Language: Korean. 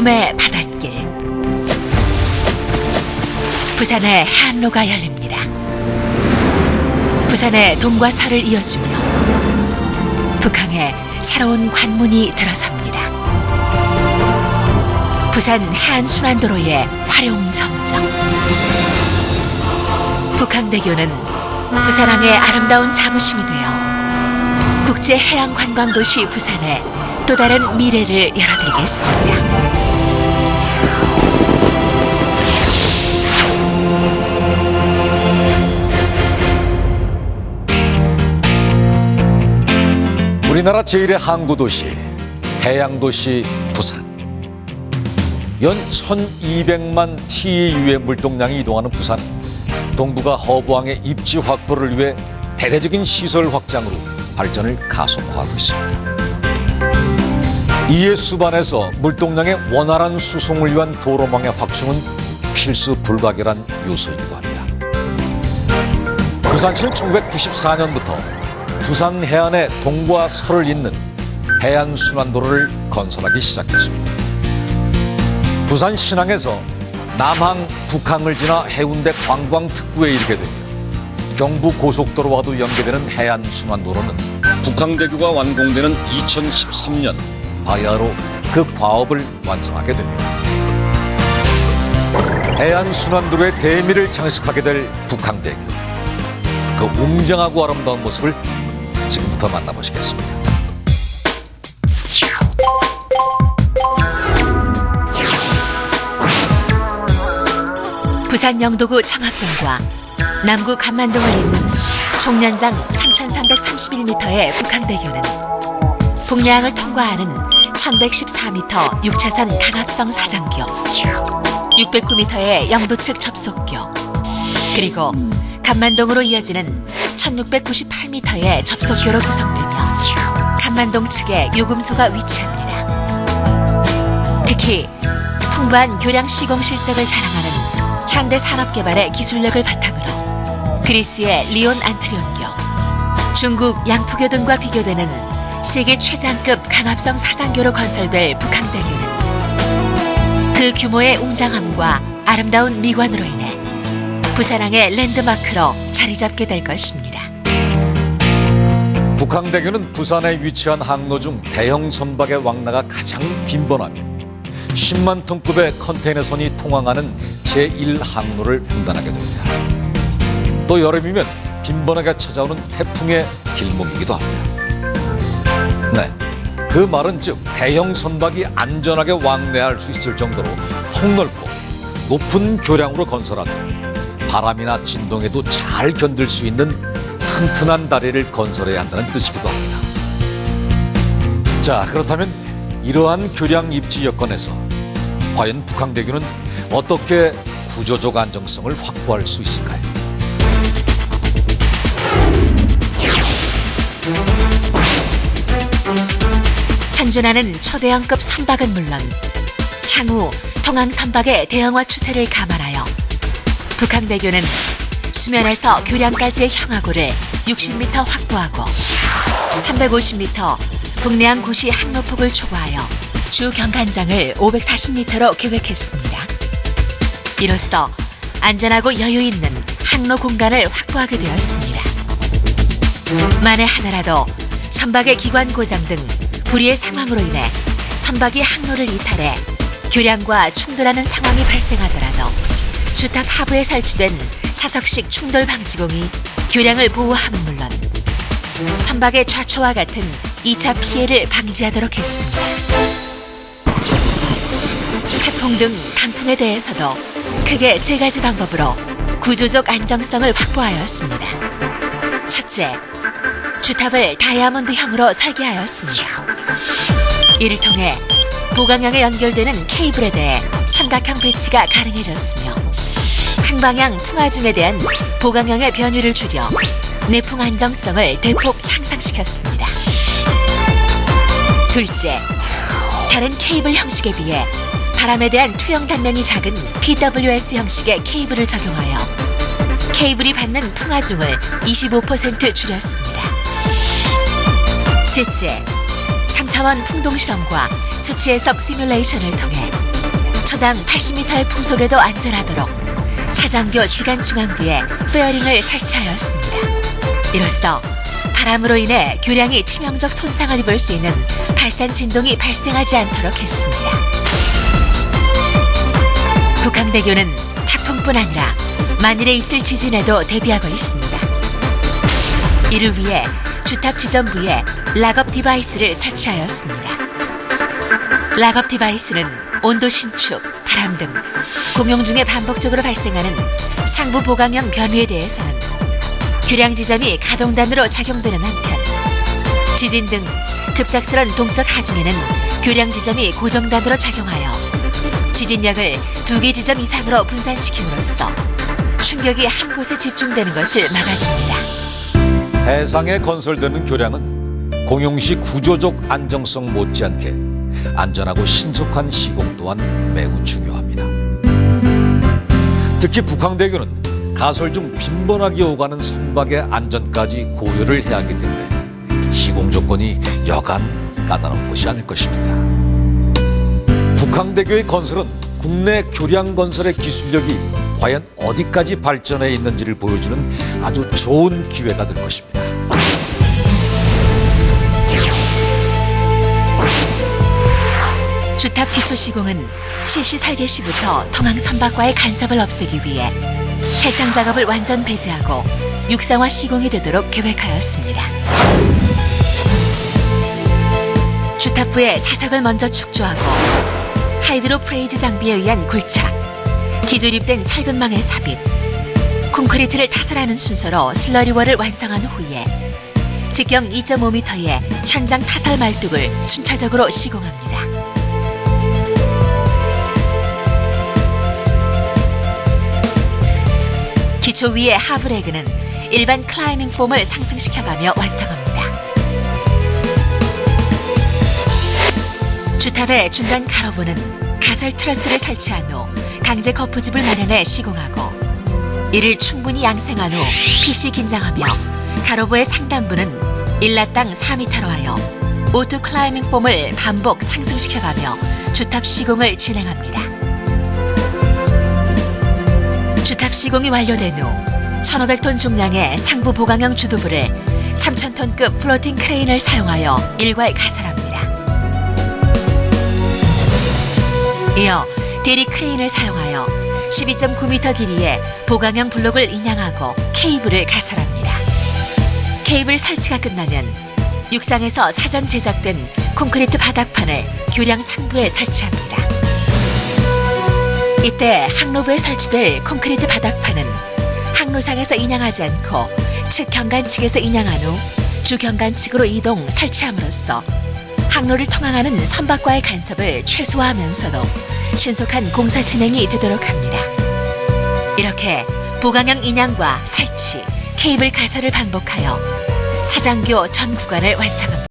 꿈의 바닷길. 부산의 해안로가 열립니다. 부산의 동과 서를 이어주며 북항의 새로운 관문이 들어섭니다. 부산 해안순환도로의 활용점정. 북항대교는 부산항의 아름다운 자부심이 되어 국제해양관광도시 부산의 또 다른 미래를 열어드리겠습니다. 우리나라 제1의 항구도시, 해양도시 부산. 연 1200만 TEU의 물동량이 이동하는 부산은 동북아 허브항의 입지 확보를 위해 대대적인 시설 확장으로 발전을 가속화하고 있습니다. 이에 수반해서 물동량의 원활한 수송을 위한 도로망의 확충은 필수 불가결한 요소이기도 합니다. 부산시는 1994년부터 부산 해안의 동과 서를 잇는 해안순환도로를 건설하기 시작했습니다. 부산 신항에서 남항, 북항을 지나 해운대 관광특구에 이르게 되며 경부 고속도로와도 연계되는 해안순환도로는 북항대교가 완공되는 2013년 바야흐로 그 과업을 완성하게 됩니다. 해안순환도로의 대미를 장식하게 될 북항대교. 그 웅장하고 아름다운 모습을 지금부터 만나보시겠습니다. 부산 영도구 청학동과 남구 감만동을 잇는 총연장 3,331m의 북항대교는 북내항을 통과하는 1,114m 6차선 강합성 사장교, 609m의 영도 측 접속교, 그리고 감만동으로 이어지는 1,698m의 접속교로 구성되며 감만동 측에 요금소가 위치합니다. 특히 풍부한 교량 시공 실적을 자랑하는 현대산업개발의 기술력을 바탕으로 그리스의 리온 안트리온교, 중국 양푸교 등과 비교되는 세계 최장급 강합성 사장교로 건설될 북항대교는 그 규모의 웅장함과 아름다운 미관으로 인해 부산항의 랜드마크로 자리 잡게 될 것입니다. 북항대교는 부산에 위치한 항로 중 대형 선박의 왕래가 가장 빈번하며 10만 톤급의 컨테이너선이 통항하는 제1항로를 분단하게 됩니다. 또 여름이면 빈번하게 찾아오는 태풍의 길목이기도 합니다. 네, 그 말은 즉 대형 선박이 안전하게 왕래할 수 있을 정도로 폭넓고 높은 교량으로 건설하고 바람이나 진동에도 잘 견딜 수 있는 튼튼한 다리를 건설해야 한다는 뜻이기도 합니다. 자, 그렇다면 이러한 교량 입지 여건에서 과연 북항대교는 어떻게 구조적 안정성을 확보할 수 있을까요? 현존하는 초대형급 선박은 물론 향후 통항 선박의 대형화 추세를 감안하여 북항대교는 수면에서 교량까지의 형하고를 60m 확보하고 350m 북내항 고시 항로폭을 초과하여 주 경관장을 540m로 계획했습니다. 이로써 안전하고 여유 있는 항로 공간을 확보하게 되었습니다. 만에 하나라도 선박의 기관 고장 등 불의의 상황으로 인해 선박이 항로를 이탈해 교량과 충돌하는 상황이 발생하더라도 주탑 하부에 설치된 사석식 충돌 방지공이 교량을 보호함은 물론 선박의 좌초와 같은 2차 피해를 방지하도록 했습니다. 태풍 등 강풍에 대해서도 크게 3가지 방법으로 구조적 안정성을 확보하였습니다. 첫째, 주탑을 다이아몬드형으로 설계하였습니다. 이를 통해 보강형에 연결되는 케이블에 대해 삼각형 배치가 가능해졌으며 항방향 풍하중에 대한 보강형의 변위를 줄여 내풍 안정성을 대폭 향상시켰습니다. 둘째, 다른 케이블 형식에 비해 바람에 대한 투영 단면이 작은 PWS 형식의 케이블을 적용하여 케이블이 받는 풍하중을 25% 줄였습니다. 셋째, 3차원 풍동 실험과 수치 해석 시뮬레이션을 통해 초당 80m의 풍속에도 안전하도록 차장교 지간 중앙부에 페어링을 설치하였습니다. 이로써 바람으로 인해 교량이 치명적 손상을 입을 수 있는 발산 진동이 발생하지 않도록 했습니다. 북항대교는 태풍뿐 아니라 만일에 있을 지진에도 대비하고 있습니다. 이를 위해 주탑 지점부에 락업 디바이스를 설치하였습니다. 락업 디바이스는 온도 신축, 바람 등 공용 중에 반복적으로 발생하는 상부 보강형 변위에 대해서는 교량 지점이 가동단으로 작용되는 한편 지진 등 급작스런 동적 하중에는 교량 지점이 고정단으로 작용하여 지진력을 2개 지점 이상으로 분산시킴으로써 충격이 한 곳에 집중되는 것을 막아줍니다. 해상에 건설되는 교량은 공용시 구조적 안정성 못지않게 안전하고 신속한 시공 또한 매우 중요합니다. 특히 북항대교는 가설 중 빈번하게 오가는 선박의 안전까지 고려를 해야 하기 때문에 시공 조건이 여간 까다로운 것이 아닐 것입니다. 북항대교의 건설은 국내 교량 건설의 기술력이 과연 어디까지 발전해 있는지를 보여주는 아주 좋은 기회가 될 것입니다. 주탑 기초 시공은 실시 설계 시부터 통항 선박과의 간섭을 없애기 위해 해상 작업을 완전 배제하고 육상화 시공이 되도록 계획하였습니다. 주탑부에 사석을 먼저 축조하고 하이드로 프레이즈 장비에 의한 굴착, 기조립된 철근망의 삽입, 콘크리트를 타설하는 순서로 슬러리월을 완성한 후에 직경 2.5m의 현장 타설 말뚝을 순차적으로 시공합니다. 기초 위의 하브레그는 일반 클라이밍 폼을 상승시켜가며 완성합니다. 주탑의 중간 가로부는 가설 트러스를 설치한 후 강제 거푸집을 마련해 시공하고 이를 충분히 양생한 후 PC 긴장하며 가로부의 상단부는 일라당 4m로 하여 오토 클라이밍 폼을 반복 상승시켜가며 주탑 시공을 진행합니다. 주탑 시공이 완료된 후 1,500톤 중량의 상부 보강형 주도부를 3,000톤급 플로팅 크레인을 사용하여 일괄 가설합니다. 이어 대리 크레인을 사용하여 12.9m 길이의 보강형 블록을 인양하고 케이블을 가설합니다. 케이블 설치가 끝나면 육상에서 사전 제작된 콘크리트 바닥판을 교량 상부에 설치합니다. 이때 항로부에 설치될 콘크리트 바닥판은 항로상에서 인양하지 않고 측 경관측에서 인양한 후 주 경관측으로 이동 설치함으로써 항로를 통항하는 선박과의 간섭을 최소화하면서도 신속한 공사 진행이 되도록 합니다. 이렇게 보강형 인양과 설치, 케이블 가설을 반복하여 사장교 전 구간을 완성합니다.